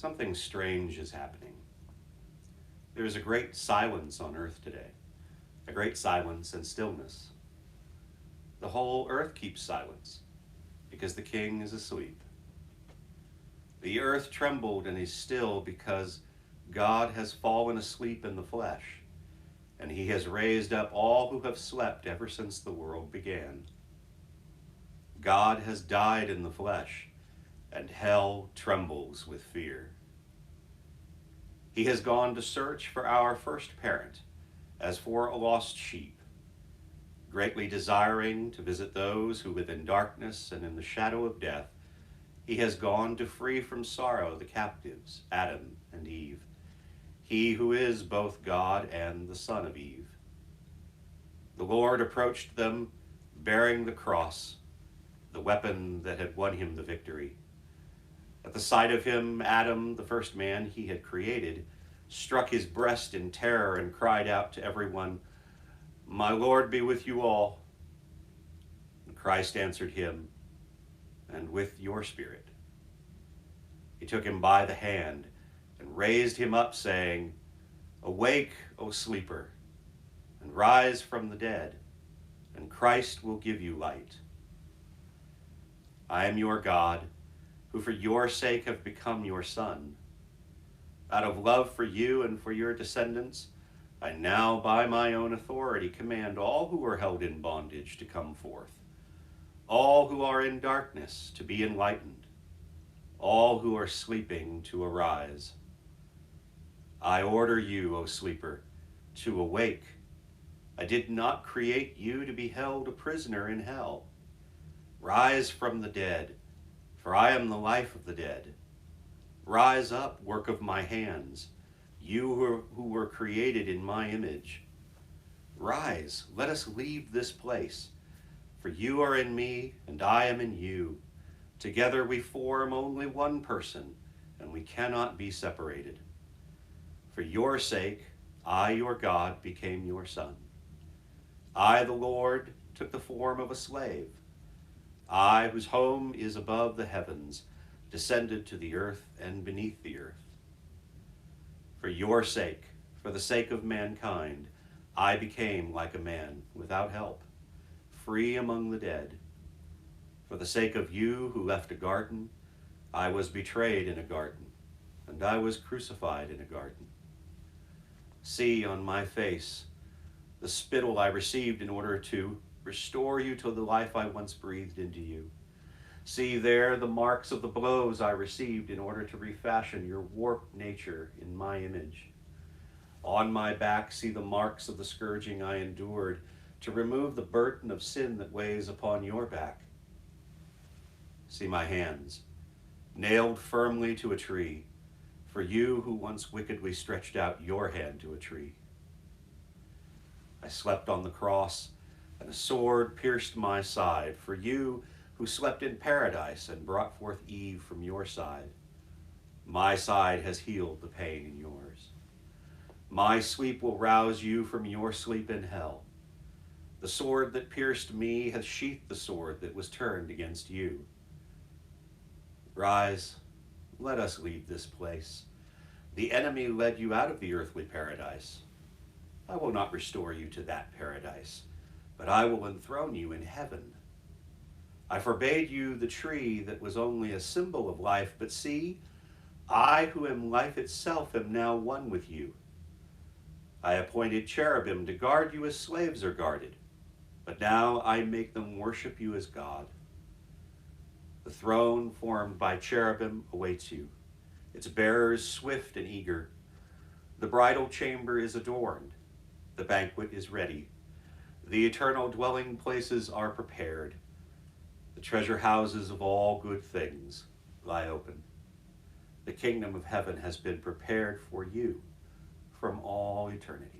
Something strange is happening. There is a great silence on earth today, a great silence and stillness. The whole earth keeps silence because the king is asleep. The earth trembled and is still because God has fallen asleep in the flesh, and he has raised up all who have slept ever since the world began. God has died in the flesh, and hell trembles with fear. He has gone to search for our first parent, as for a lost sheep, greatly desiring to visit those who live in darkness and in the shadow of death. He has gone to free from sorrow the captives, Adam and Eve, he who is both God and the son of Eve. The Lord approached them bearing the cross, the weapon that had won him the victory. At the sight of him, Adam, the first man he had created, struck his breast in terror and cried out to everyone, "My Lord be with you all." And Christ answered him, "And with your spirit." He took him by the hand and raised him up, saying, "Awake, O sleeper, and rise from the dead, and Christ will give you light. I am your God, who for your sake have become your son. Out of love for you and for your descendants, I now by my own authority command all who are held in bondage to come forth, all who are in darkness to be enlightened, all who are sleeping to arise. I order you, O sleeper, to awake. I did not create you to be held a prisoner in hell. Rise from the dead, for I am the life of the dead. Rise up, work of my hands, you who were created in my image. Rise, let us leave this place, for you are in me and I am in you. Together we form only one person, and we cannot be separated. For your sake, I, your God, became your son. I, the Lord, took the form of a slave. I, whose home is above the heavens, descended to the earth and beneath the earth. For your sake, for the sake of mankind, I became like a man without help, free among the dead. For the sake of you who left a garden, I was betrayed in a garden, and I was crucified in a garden. See on my face the spittle I received in order to restore you to the life I once breathed into you. See there the marks of the blows I received in order to refashion your warped nature in my image. On my back see the marks of the scourging I endured to remove the burden of sin that weighs upon your back. See my hands, nailed firmly to a tree, for you who once wickedly stretched out your hand to a tree. I slept on the cross, and a sword pierced my side, for you who slept in paradise and brought forth Eve from your side. My side has healed the pain in yours. My sleep will rouse you from your sleep in hell. The sword that pierced me has sheathed the sword that was turned against you. Rise, let us leave this place. The enemy led you out of the earthly paradise. I will not restore you to that paradise, but I will enthrone you in heaven. I forbade you the tree that was only a symbol of life, but see, I who am life itself am now one with you. I appointed cherubim to guard you as slaves are guarded, but now I make them worship you as God. The throne formed by cherubim awaits you, its bearers swift and eager. The bridal chamber is adorned, the banquet is ready, the eternal dwelling places are prepared. The treasure houses of all good things lie open. The kingdom of heaven has been prepared for you from all eternity.